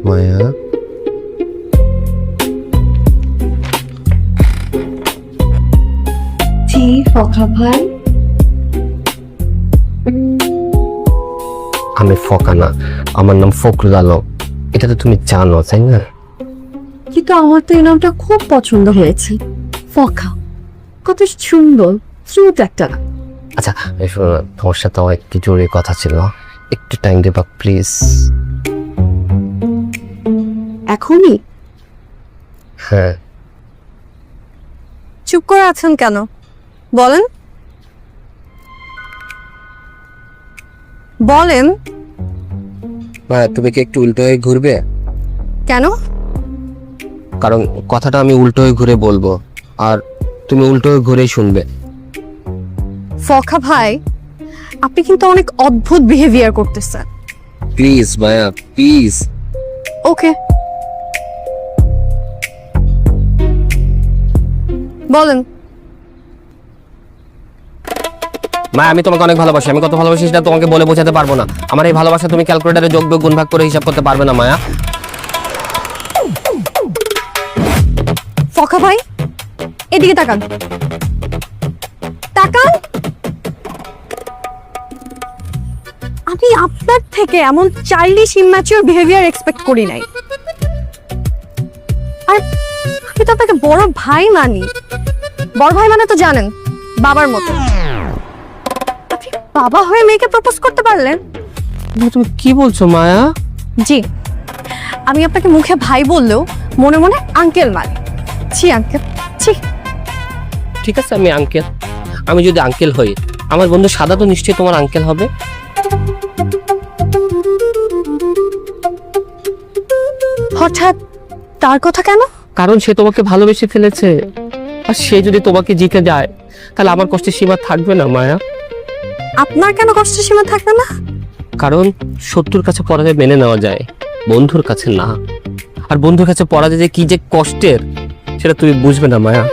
মায়া জি ফখা ভাই। আমি ফকা না, আমার নাম ফখরুল আলম। এটা তো তুমি জানো তাই না? কিন্তু আমার তো এই নামটা খুব পছন্দ হয়েছে, ফখা। কত সুন্দর, স্মুথ একটা নাম। আচ্ছা এই শোনো না, তোমার সাথে আমার একটু জরুরি কথা ছিল, একটু টাইম দেবা প্লিজ? এখনই? হ্যাঁ। চুপ করে আছেন কেন, বলেন বলেন। মায়া তুমি কি একটু উল্টো হয়ে ঘুরবে? কেন? কারণ কথাটা আমি উল্টো হয়ে ঘুরে বলবো, আর তুমি উল্টো হয়ে ঘুরেই শুনবে। ফখা ভাই, আপনি কিন্তু অনেক অদ্ভুত বিহেভিয়ার করতেছেন। Please Maya please. ওকে, বলেন। মায়া আমি তোমাকে অনেক ভালোবাসি, আমি কত ভালোবাসি সেটা তোমাকে বলে বোঝাতে পারবো না। আমার এই ভালোবাসা তুমি ক্যালকুলেটারে যোগ বিয়োগ গুণ ভাগ করে হিসাব করতে পারবে না মায়া। ফখা ভাই, এদিকে তাকান, তাকান। আমি আপনার থেকে এমন চাইল্ডিশ ইম্যাচিওর বিহেভিয়ার এক্সপেক্ট করি নাই। আর আমি তো আপনাকে বড় ভাই মানি। বড় ভাই মানে তো জানেন, বাবার মতো। আপনি বাবা হয়ে মেয়েকে প্রপোজ করতে পারলেন? তুমি কি বলছো মায়া? জি, আমি আপনাকে মুখে ভাই বললেও মনে মনে আঙ্কেল মানি। ছি আঙ্কেল, ছি। ঠিক আছে আমি আঙ্কেল, আমি যদি আঙ্কেল হই, আমার বন্ধু সাদা তো নিশ্চয়ই তোমার আঙ্কেল হবে। হঠাৎ তার কথা কেন? কারণ সে তোমাকে ভালোবেসে ফেলেছে, আর সে যদি তোমাকে জিতে যায় তাহলে আমার কষ্টের সীমা থাকবে না মায়া। আপনার কেন কষ্টের সীমা থাকবে না? কারণ শত্রুর কাছে পরাজয় মেনে নেওয়া যায়, বন্ধুর কাছে না। আর বন্ধুর কাছে পরাজয় যে কি যে কষ্টের সেটা তুমি বুঝবে না মায়া।